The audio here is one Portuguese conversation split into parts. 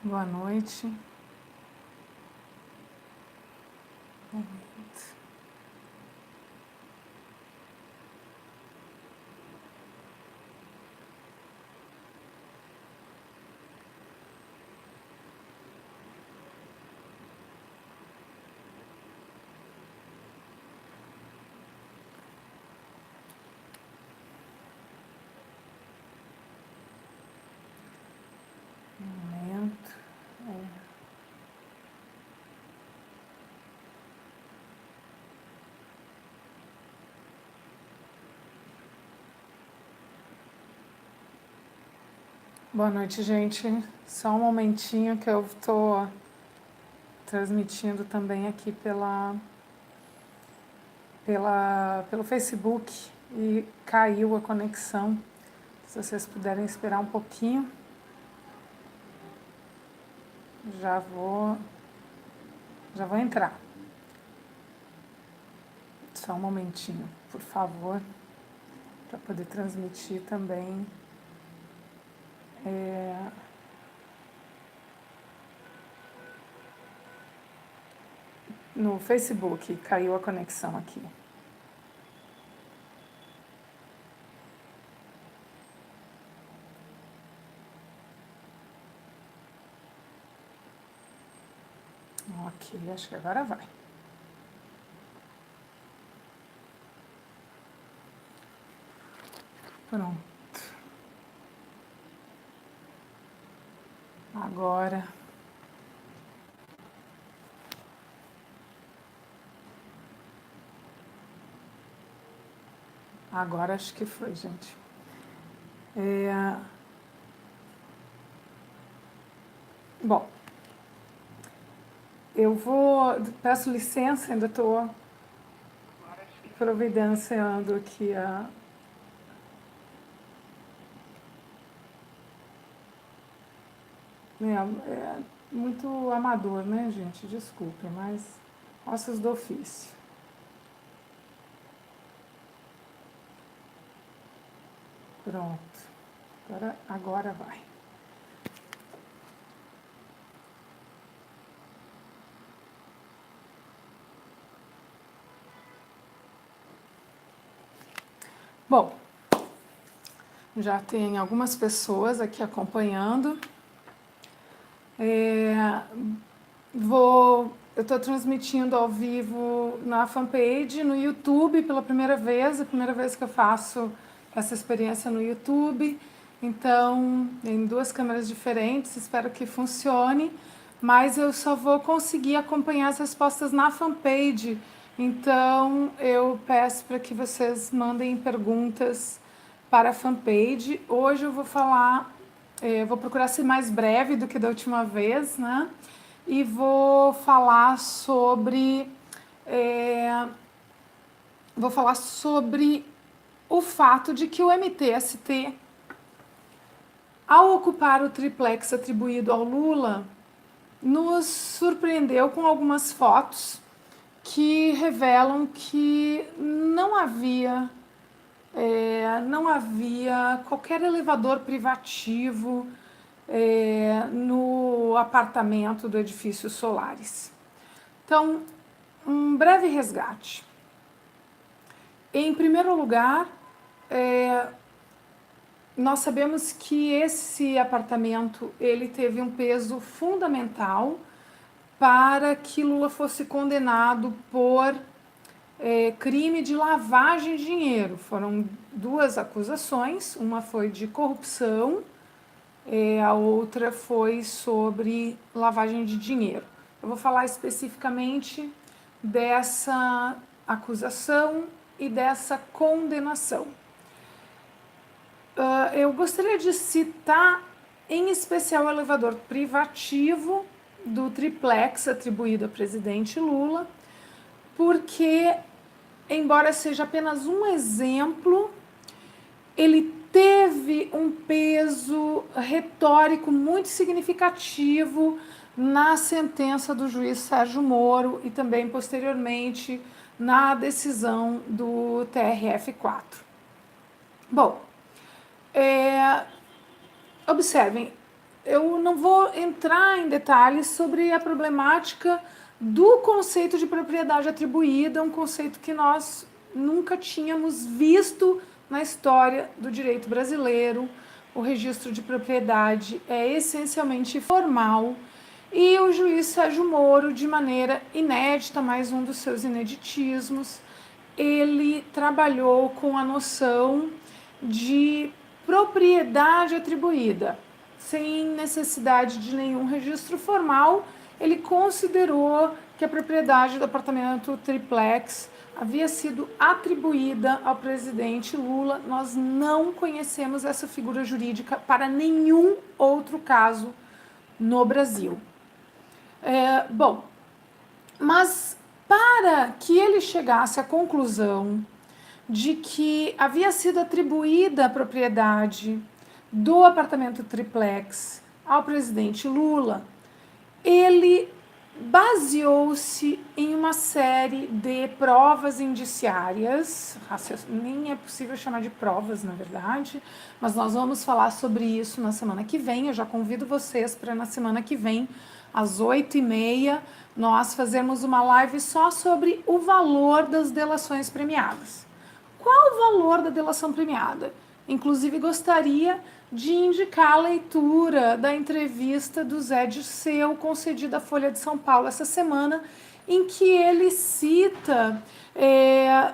Boa noite. Momento. Boa noite, gente. Só um momentinho que eu estou transmitindo também aqui pelo Facebook e caiu a conexão. Se vocês puderem esperar um pouquinho, já vou entrar. Só um momentinho, por favor, para poder transmitir também. No Facebook caiu a conexão aqui. Ok, acho que agora vai. Pronto. Agora acho que foi, gente. Bom, peço licença, ainda estou providenciando aqui é muito amador, né, gente? Desculpem, mas ossos do ofício. Pronto. Agora vai. Bom, já tem algumas pessoas aqui acompanhando. Eu estou transmitindo ao vivo na fanpage, no YouTube pela primeira vez, a primeira vez que eu faço essa experiência no YouTube. Então, em 2 câmeras diferentes, espero que funcione, mas eu só vou conseguir acompanhar as respostas na fanpage. Então, eu peço para que vocês mandem perguntas para a fanpage. Hoje eu vou vou procurar ser mais breve do que da última vez, né? E vou falar sobre o fato de que o MTST, ao ocupar o triplex atribuído ao Lula, nos surpreendeu com algumas fotos que revelam que não havia qualquer elevador privativo no apartamento do edifício Solaris. Então, um breve resgate. Em primeiro lugar, nós sabemos que esse apartamento ele teve um peso fundamental para que Lula fosse condenado por crime de lavagem de dinheiro. Foram 2 acusações, uma foi de corrupção, a outra foi sobre lavagem de dinheiro. Eu vou falar especificamente dessa acusação e dessa condenação. Eu gostaria de citar em especial o elevador privativo do triplex atribuído ao presidente Lula, porque, embora seja apenas um exemplo, ele teve um peso retórico muito significativo na sentença do juiz Sérgio Moro e também, posteriormente, na decisão do TRF4. Bom, observem, eu não vou entrar em detalhes sobre a problemática do conceito de propriedade atribuída, um conceito que nós nunca tínhamos visto na história do direito brasileiro. O registro de propriedade é essencialmente formal e o juiz Sérgio Moro, de maneira inédita, mais um dos seus ineditismos, ele trabalhou com a noção de propriedade atribuída. Sem necessidade de nenhum registro formal, ele considerou que a propriedade do apartamento triplex havia sido atribuída ao presidente Lula. Nós não conhecemos essa figura jurídica para nenhum outro caso no Brasil. Bom, mas para que ele chegasse à conclusão de que havia sido atribuída a propriedade do apartamento triplex ao presidente Lula, ele baseou-se em uma série de provas indiciárias, nem é possível chamar de provas, na verdade, mas nós vamos falar sobre isso na semana que vem. Eu já convido vocês para na semana que vem, às 8h30, nós fazermos uma live só sobre o valor das delações premiadas. Qual o valor da delação premiada? Inclusive, gostaria de indicar a leitura da entrevista do Zé Dirceu, concedida à Folha de São Paulo essa semana, em que ele cita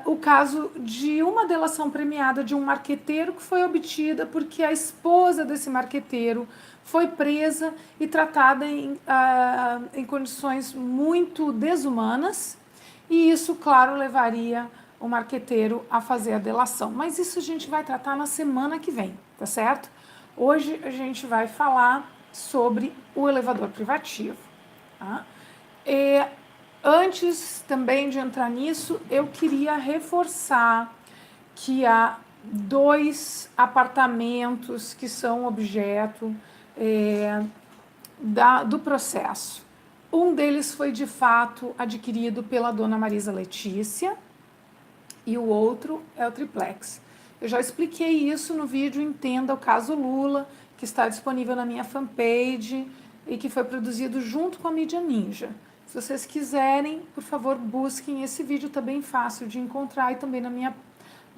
o caso de uma delação premiada de um marqueteiro que foi obtida porque a esposa desse marqueteiro foi presa e tratada em condições muito desumanas, e isso, claro, levaria o marqueteiro a fazer a delação. Mas isso a gente vai tratar na semana que vem, tá certo? Hoje a gente vai falar sobre o elevador privativo. Tá? Antes também de entrar nisso, eu queria reforçar que há 2 apartamentos que são objeto do processo. Um deles foi de fato adquirido pela dona Marisa Letícia e o outro é o triplex. Eu já expliquei isso no vídeo Entenda o Caso Lula, que está disponível na minha fanpage e que foi produzido junto com a Mídia Ninja. Se vocês quiserem, por favor, busquem esse vídeo, tá bem fácil de encontrar, e também na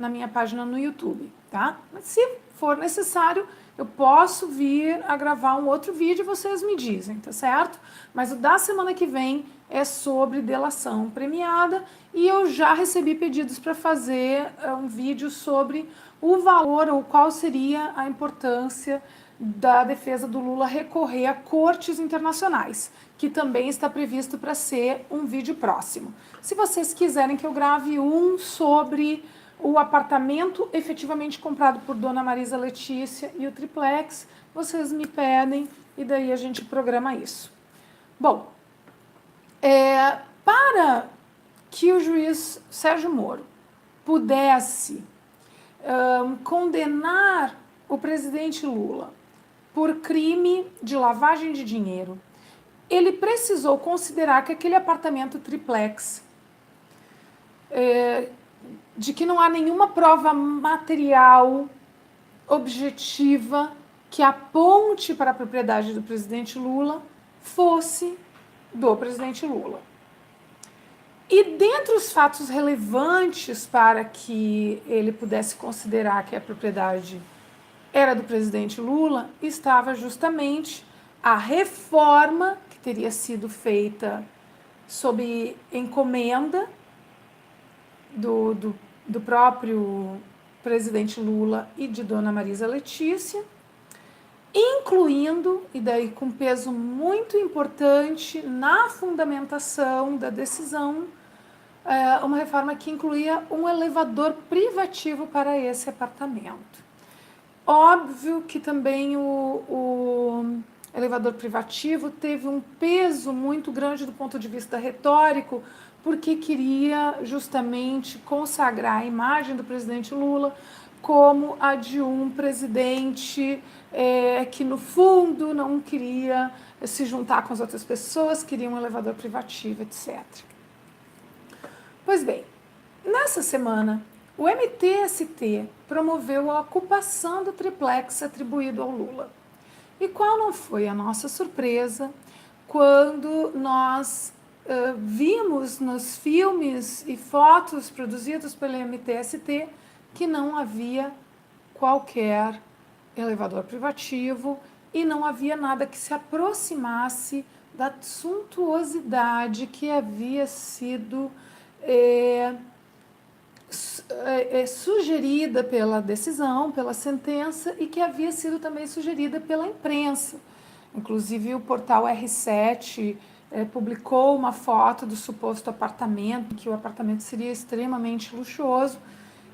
minha página no YouTube, tá? Mas se for necessário, eu posso vir a gravar um outro vídeo e vocês me dizem, tá certo? Mas o da semana que vem é sobre delação premiada, e eu já recebi pedidos para fazer um vídeo sobre o valor ou qual seria a importância da defesa do Lula recorrer a cortes internacionais, que também está previsto para ser um vídeo próximo. Se vocês quiserem que eu grave um sobre o apartamento efetivamente comprado por dona Marisa Letícia e o triplex, vocês me pedem e daí a gente programa isso. Bom, para que o juiz Sérgio Moro pudesse condenar o presidente Lula por crime de lavagem de dinheiro, ele precisou considerar que aquele apartamento triplex, de que não há nenhuma prova material objetiva que aponte para a propriedade do presidente Lula, fosse do presidente Lula. E dentre os fatos relevantes para que ele pudesse considerar que a propriedade era do presidente Lula, estava justamente a reforma que teria sido feita sob encomenda do próprio presidente Lula e de dona Marisa Letícia, incluindo, e daí com peso muito importante na fundamentação da decisão, uma reforma que incluía um elevador privativo para esse apartamento. Óbvio que também o elevador privativo teve um peso muito grande do ponto de vista retórico, porque queria justamente consagrar a imagem do presidente Lula como a de um presidente que, no fundo, não queria se juntar com as outras pessoas, queria um elevador privativo, etc. Pois bem, nessa semana, o MTST promoveu a ocupação do triplex atribuído ao Lula. E qual não foi a nossa surpresa quando nós vimos nos filmes e fotos produzidos pela MTST que não havia qualquer elevador privativo e não havia nada que se aproximasse da suntuosidade que havia sido sugerida pela decisão, pela sentença e que havia sido também sugerida pela imprensa. Inclusive o portal R7 publicou uma foto do suposto apartamento, que o apartamento seria extremamente luxuoso,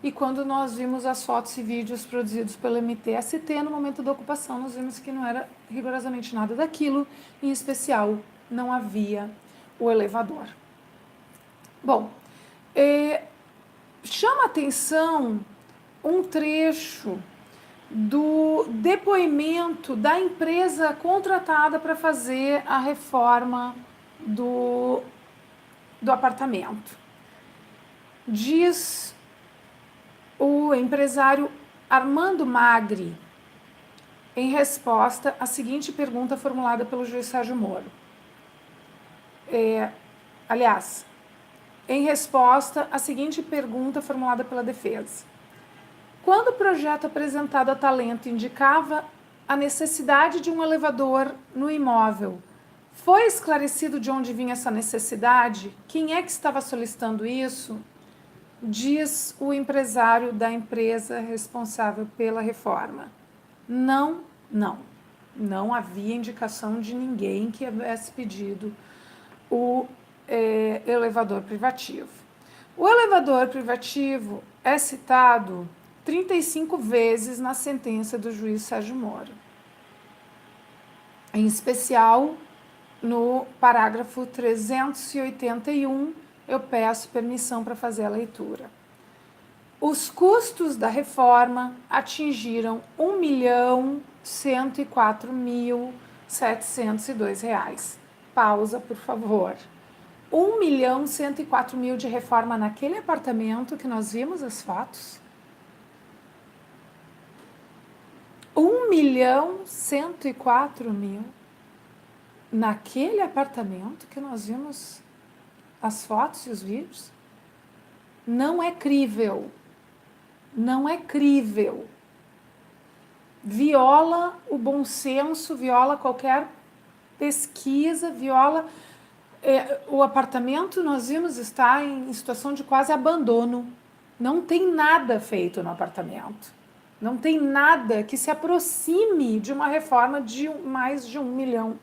e quando nós vimos as fotos e vídeos produzidos pelo MTST no momento da ocupação, nós vimos que não era rigorosamente nada daquilo, em especial não havia o elevador. Bom, chama atenção um trecho do depoimento da empresa contratada para fazer a reforma do apartamento. Diz o empresário Armando Magri, em resposta à seguinte pergunta formulada pelo juiz Sérgio Moro. Em resposta à seguinte pergunta formulada pela defesa. Quando o projeto apresentado a Talento indicava a necessidade de um elevador no imóvel, foi esclarecido de onde vinha essa necessidade? Quem é que estava solicitando isso? Diz o empresário da empresa responsável pela reforma. Não havia indicação de ninguém que tivesse pedido o elevador privativo. O elevador privativo é citado 35 vezes na sentença do juiz Sérgio Moro. Em especial, no parágrafo 381, eu peço permissão para fazer a leitura. Os custos da reforma atingiram R$ 1.104.702. Pausa, por favor. R$ 1.104.000 de reforma naquele apartamento que nós vimos as fotos. R$ 1.104.000 naquele apartamento que nós vimos as fotos e os vídeos. Não é crível. Não é crível. Viola o bom senso, viola qualquer pesquisa, viola... o apartamento, nós vimos, está em situação de quase abandono. Não tem nada feito no apartamento. Não tem nada que se aproxime de uma reforma de mais de R$ 1 milhão.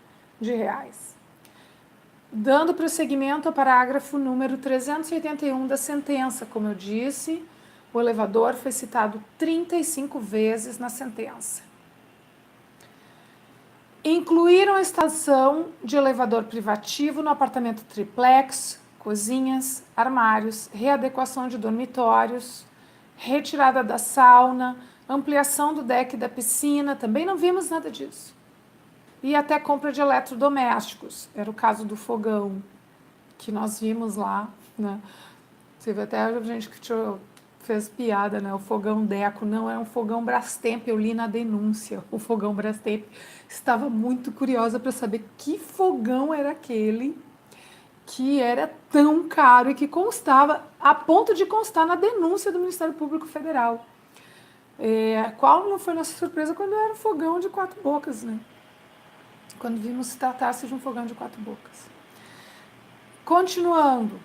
Dando prosseguimento ao parágrafo número 381 da sentença, como eu disse, o elevador foi citado 35 vezes na sentença. Incluíram a instalação de elevador privativo no apartamento triplex, cozinhas, armários, readequação de dormitórios, retirada da sauna, ampliação do deck da piscina, também não vimos nada disso. E até compra de eletrodomésticos, era o caso do fogão, que nós vimos lá, né? Teve até a gente que fez piada, né? O fogão Deco não é um fogão Brastemp, eu li na denúncia, o fogão Brastemp. Estava muito curiosa para saber que fogão era aquele que era tão caro e que constava, a ponto de constar na denúncia do Ministério Público Federal. Qual não foi nossa surpresa quando era um fogão de 4 bocas, né? Quando vimos tratar-se de um fogão de 4 bocas. Continuando,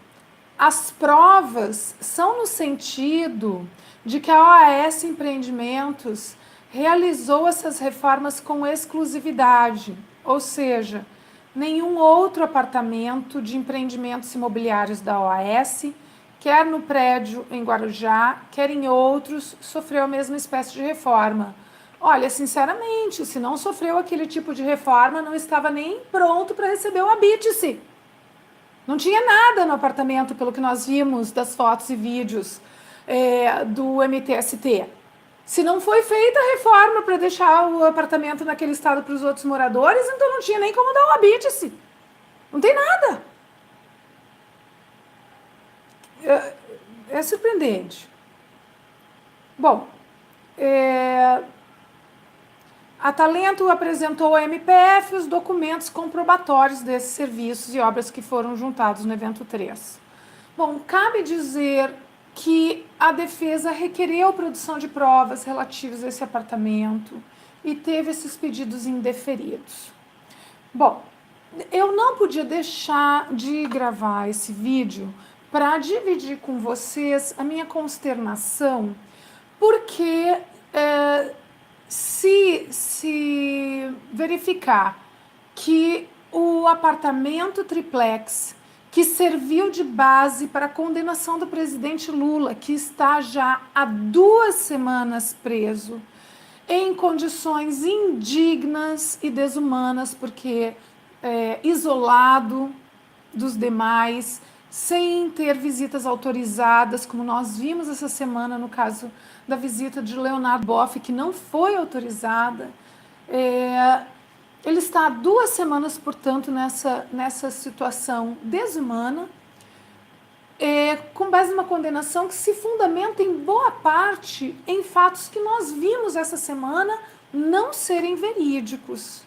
as provas são no sentido de que a OAS Empreendimentos realizou essas reformas com exclusividade, ou seja, nenhum outro apartamento de empreendimentos imobiliários da OAS, quer no prédio em Guarujá, quer em outros, sofreu a mesma espécie de reforma. Olha, sinceramente, se não sofreu aquele tipo de reforma, não estava nem pronto para receber o habite-se. Não tinha nada no apartamento, pelo que nós vimos das fotos e vídeos do MTST. Se não foi feita a reforma para deixar o apartamento naquele estado para os outros moradores, então não tinha nem como dar um habite-se. Não tem nada. É surpreendente. Bom, A Talento apresentou à MPF os documentos comprobatórios desses serviços e obras que foram juntados no evento 3. Bom, cabe dizer que a defesa requereu produção de provas relativas a esse apartamento e teve esses pedidos indeferidos. Bom, eu não podia deixar de gravar esse vídeo para dividir com vocês a minha consternação, porque se verificar que o apartamento triplex que serviu de base para a condenação do presidente Lula, que está já há 2 semanas preso, em condições indignas e desumanas, porque isolado dos demais, sem ter visitas autorizadas, como nós vimos essa semana no caso da visita de Leonardo Boff, que não foi autorizada. Ele está há 2 semanas, portanto, nessa situação desumana, com base numa condenação que se fundamenta em boa parte em fatos que nós vimos essa semana não serem verídicos.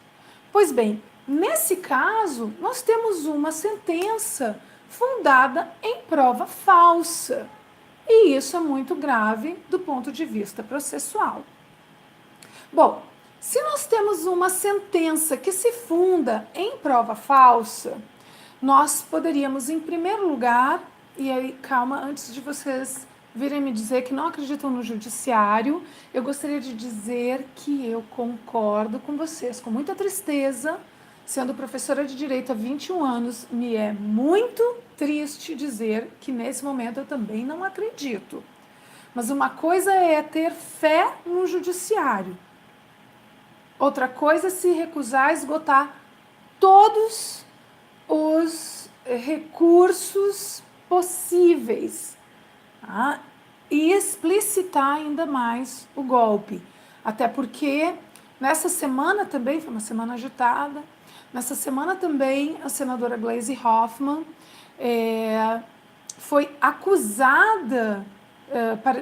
Pois bem, nesse caso, nós temos uma sentença fundada em prova falsa. E isso é muito grave do ponto de vista processual. Bom, se nós temos uma sentença que se funda em prova falsa, nós poderíamos, em primeiro lugar, e aí, calma, antes de vocês virem me dizer que não acreditam no judiciário, eu gostaria de dizer que eu concordo com vocês, com muita tristeza. Sendo professora de Direito há 21 anos, me é muito triste dizer que nesse momento eu também não acredito. Mas uma coisa é ter fé no judiciário. Outra coisa é se recusar a esgotar todos os recursos possíveis, tá? E explicitar ainda mais o golpe. Até porque nessa semana também, foi uma semana agitada, nessa semana também a senadora Gleisi Hoffmann foi acusada,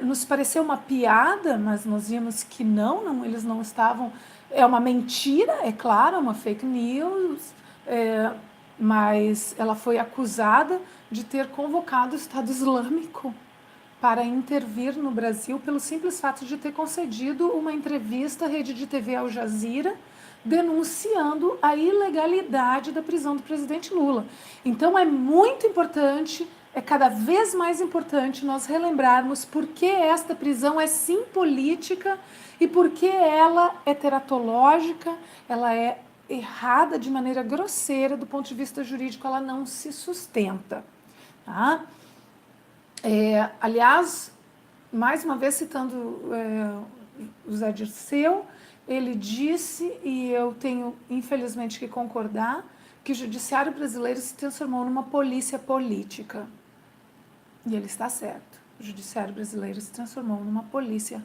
nos pareceu uma piada, mas nós vimos que não, eles não estavam, é uma mentira, é claro, é uma fake news, mas ela foi acusada de ter convocado o Estado Islâmico para intervir no Brasil pelo simples fato de ter concedido uma entrevista à rede de TV Al Jazeera, denunciando a ilegalidade da prisão do presidente Lula. Então é muito importante, é cada vez mais importante nós relembrarmos por que esta prisão é sim política e por que ela é teratológica, ela é errada de maneira grosseira, do ponto de vista jurídico, ela não se sustenta. Tá? Aliás, mais uma vez citando o Zé Dirceu, ele disse, e eu tenho infelizmente que concordar, que o judiciário brasileiro se transformou numa polícia política. E ele está certo. O judiciário brasileiro se transformou numa polícia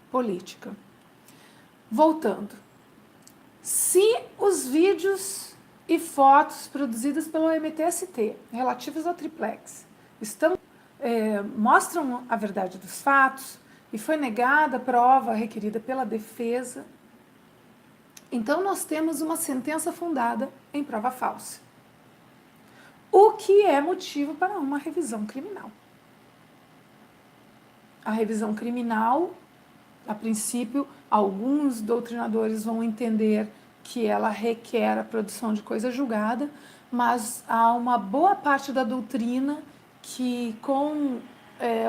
política. Voltando. Se os vídeos e fotos produzidos pelo MTST relativos ao triplex mostram a verdade dos fatos e foi negada a prova requerida pela defesa, então nós temos uma sentença fundada em prova falsa, o que é motivo para uma revisão criminal. A revisão criminal, a princípio, alguns doutrinadores vão entender que ela requer a produção de coisa julgada, mas há uma boa parte da doutrina que, com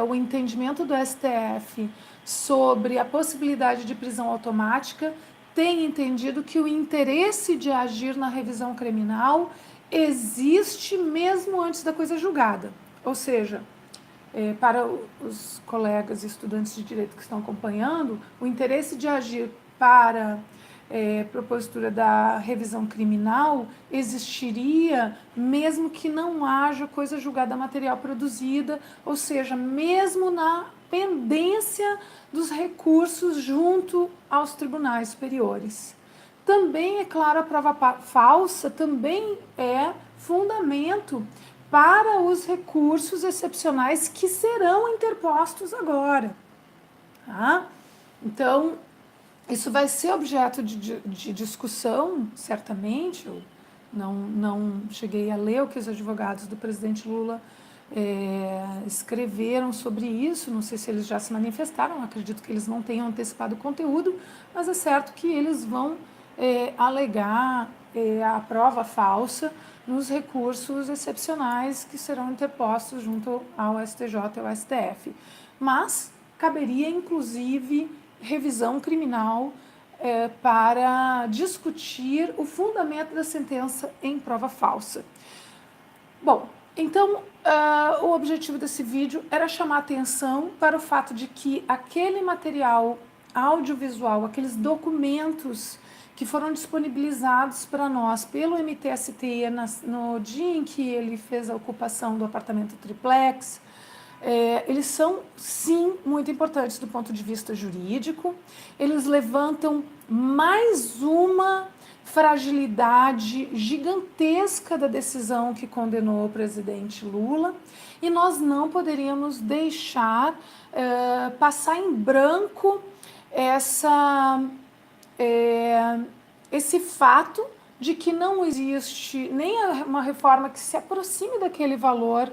o entendimento do STF sobre a possibilidade de prisão automática, tem entendido que o interesse de agir na revisão criminal existe mesmo antes da coisa julgada. Ou seja, para os colegas e estudantes de direito que estão acompanhando, o interesse de agir para propositura da revisão criminal existiria mesmo que não haja coisa julgada material produzida, ou seja, mesmo na pendência dos recursos junto aos tribunais superiores. Também, é claro, a prova falsa também é fundamento para os recursos excepcionais que serão interpostos agora. Tá? Então, Isso vai ser objeto de discussão, certamente. Eu não cheguei a ler o que os advogados do presidente Lula escreveram sobre isso. Não sei se eles já se manifestaram, acredito que eles não tenham antecipado o conteúdo, mas é certo que eles vão alegar a prova falsa nos recursos excepcionais que serão interpostos junto ao STJ e ao STF. Mas caberia, inclusive, revisão criminal para discutir o fundamento da sentença em prova falsa. Bom, então o objetivo desse vídeo era chamar atenção para o fato de que aquele material audiovisual, aqueles documentos que foram disponibilizados para nós pelo MTST no dia em que ele fez a ocupação do apartamento triplex, eles são, sim, muito importantes do ponto de vista jurídico. Eles levantam mais uma fragilidade gigantesca da decisão que condenou o presidente Lula, e nós não poderíamos deixar passar em branco esse fato de que não existe nem uma reforma que se aproxime daquele valor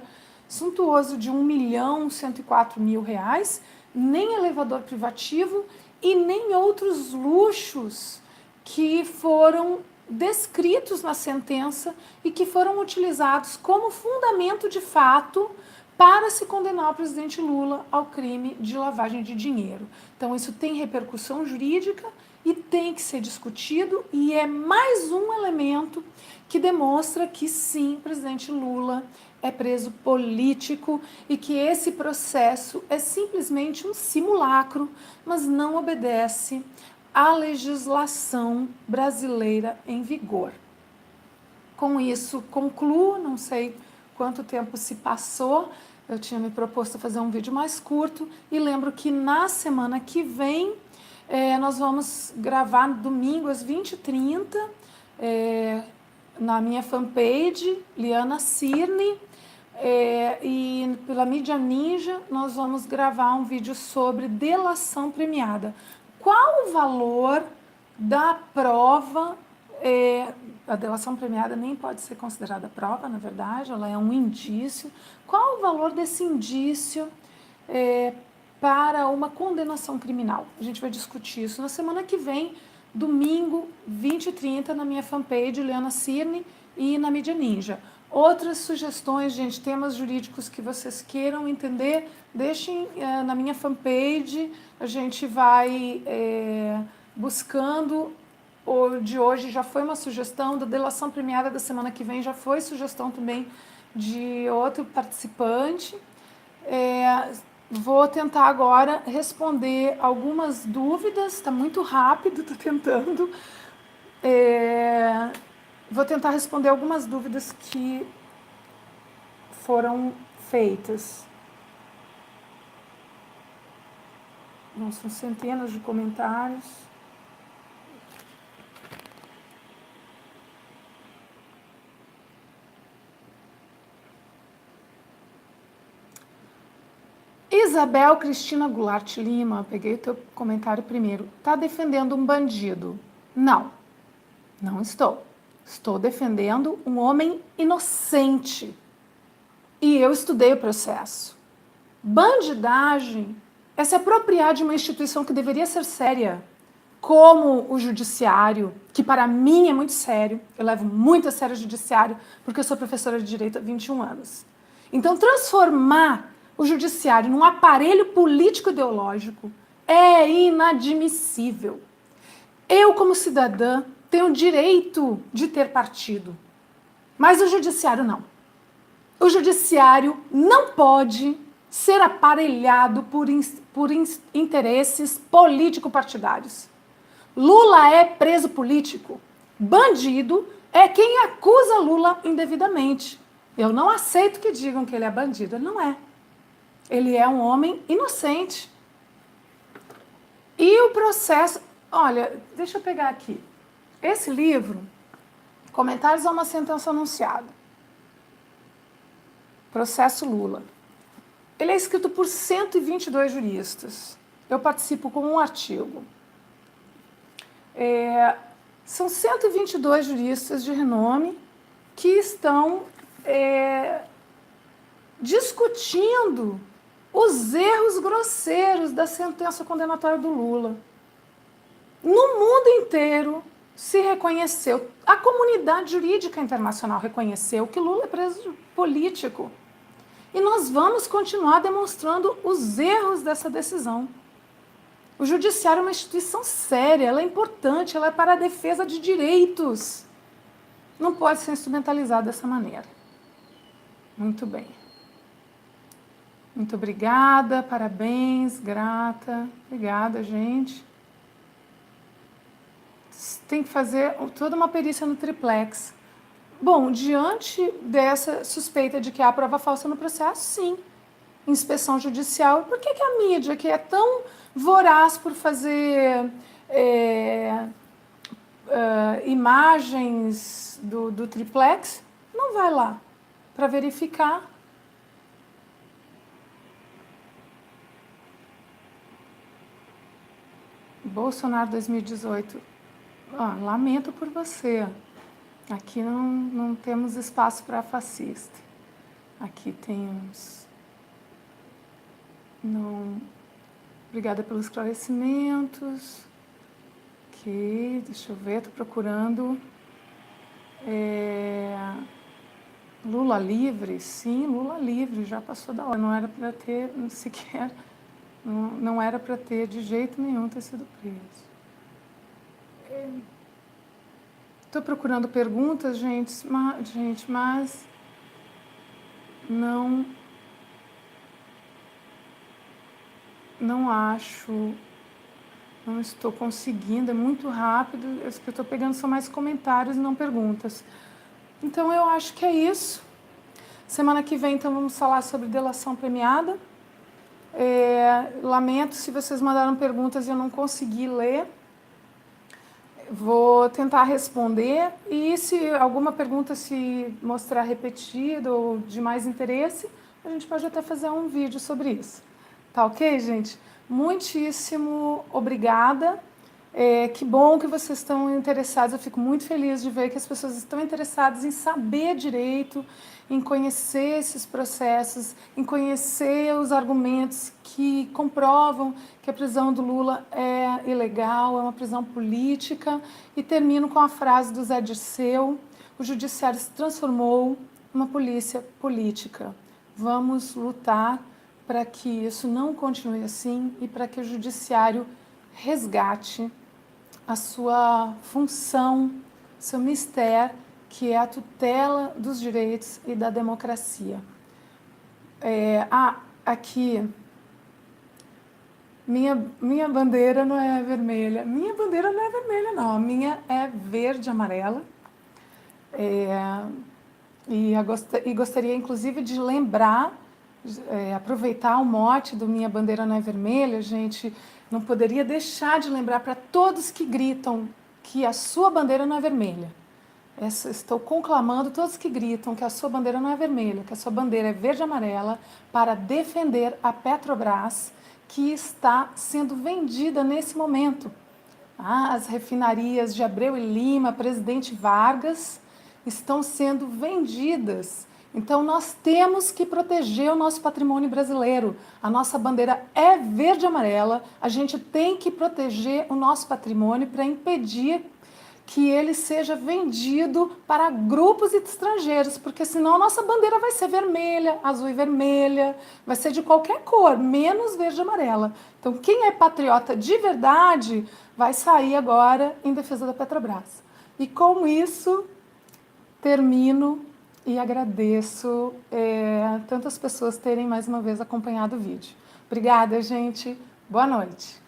suntuoso de R$1.104.000, nem elevador privativo e nem outros luxos que foram descritos na sentença e que foram utilizados como fundamento de fato para se condenar o presidente Lula ao crime de lavagem de dinheiro. Então isso tem repercussão jurídica e tem que ser discutido, e é mais um elemento que demonstra que sim, o presidente Lula é preso político e que esse processo é simplesmente um simulacro, mas não obedece à legislação brasileira em vigor. Com isso, concluo, não sei quanto tempo se passou, eu tinha me proposto a fazer um vídeo mais curto, e lembro que na semana que vem nós vamos gravar no domingo às 20h30, na minha fanpage, Liana Cirne, e pela Mídia Ninja nós vamos gravar um vídeo sobre delação premiada. Qual o valor da prova? A delação premiada nem pode ser considerada prova, na verdade, ela é um indício. Qual o valor desse indício para uma condenação criminal? A gente vai discutir isso na semana que vem, domingo, 20h30, na minha fanpage, Liana Cirne, e na Mídia Ninja. Outras sugestões, gente, temas jurídicos que vocês queiram entender, deixem na minha fanpage, a gente vai buscando. O de hoje já foi uma sugestão, da delação premiada da semana que vem já foi sugestão também de outro participante. Vou tentar agora responder algumas dúvidas, está muito rápido, estou tentando. Vou tentar responder algumas dúvidas que foram feitas. Não, são centenas de comentários. Isabel Cristina Goulart Lima, peguei o teu comentário primeiro. Está defendendo um bandido? Não, não estou. Estou defendendo um homem inocente. E eu estudei o processo. Bandidagem é se apropriar de uma instituição que deveria ser séria, como o judiciário, que para mim é muito sério. Eu levo muito a sério o judiciário, porque eu sou professora de direito há 21 anos. Então, transformar o judiciário num aparelho político-ideológico é inadmissível. Eu, como cidadã, tenho o direito de ter partido, mas o judiciário não. O judiciário não pode ser aparelhado por interesses político-partidários. Lula é preso político. Bandido é quem acusa Lula indevidamente. Eu não aceito que digam que ele é bandido. Ele não é. Ele é um homem inocente. E o processo... Olha, deixa eu pegar aqui. Esse livro, Comentários a uma Sentença Anunciada, Processo Lula, ele é escrito por 122 juristas. Eu participo com um artigo. São 122 juristas de renome que estão discutindo os erros grosseiros da sentença condenatória do Lula. No mundo inteiro se reconheceu, a comunidade jurídica internacional reconheceu que Lula é preso político. E nós vamos continuar demonstrando os erros dessa decisão. O judiciário é uma instituição séria, ela é importante, ela é para a defesa de direitos. Não pode ser instrumentalizado dessa maneira. Muito bem. Muito obrigada, parabéns, grata. Obrigada, gente. Tem que fazer toda uma perícia no triplex. Bom, diante dessa suspeita de que há prova falsa no processo, sim, inspeção judicial. Por que a mídia, que é tão voraz por fazer imagens do triplex, não vai lá para verificar? Bolsonaro 2018. Lamento por você. Aqui não temos espaço para fascista. Aqui temos... Não... Obrigada pelos esclarecimentos. Aqui, deixa eu ver, estou procurando. Lula livre? Sim, Lula livre, já passou da hora. Não era para ter sequer... Não era para ter de jeito nenhum ter sido preso. Estou procurando perguntas, gente, mas não acho, não estou conseguindo, é muito rápido. As que eu estou pegando são mais comentários e não perguntas. Então eu acho que é isso. Semana que vem, então, vamos falar sobre delação premiada. Lamento se vocês mandaram perguntas e eu não consegui ler. Vou tentar responder e se alguma pergunta se mostrar repetida ou de mais interesse, a gente pode até fazer um vídeo sobre isso. Tá ok, gente? Muitíssimo obrigada. Que bom que vocês estão interessados. Eu fico muito feliz de ver que as pessoas estão interessadas em saber direito, em conhecer esses processos, em conhecer os argumentos que comprovam que a prisão do Lula é ilegal, é uma prisão política. E termino com a frase do Zé Dirceu: o judiciário se transformou numa polícia política. Vamos lutar para que isso não continue assim e para que o judiciário resgate a sua função, seu mistério, que é a tutela dos direitos e da democracia. Aqui, minha bandeira não é vermelha. Minha bandeira não é vermelha, não. A minha é verde e amarela. E gostaria, inclusive, de lembrar, aproveitar o mote do Minha Bandeira Não é Vermelha, gente, não poderia deixar de lembrar para todos que gritam que a sua bandeira não é vermelha. Estou conclamando todos que gritam que a sua bandeira não é vermelha, que a sua bandeira é verde e amarela, para defender a Petrobras, que está sendo vendida nesse momento. As refinarias de Abreu e Lima, Presidente Vargas, estão sendo vendidas. Então, nós temos que proteger o nosso patrimônio brasileiro. A nossa bandeira é verde e amarela. A gente tem que proteger o nosso patrimônio para impedir que ele seja vendido para grupos estrangeiros, porque senão a nossa bandeira vai ser vermelha, azul e vermelha, vai ser de qualquer cor, menos verde e amarela. Então, quem é patriota de verdade vai sair agora em defesa da Petrobras. E com isso, termino e agradeço tantas pessoas terem mais uma vez acompanhado o vídeo. Obrigada, gente. Boa noite.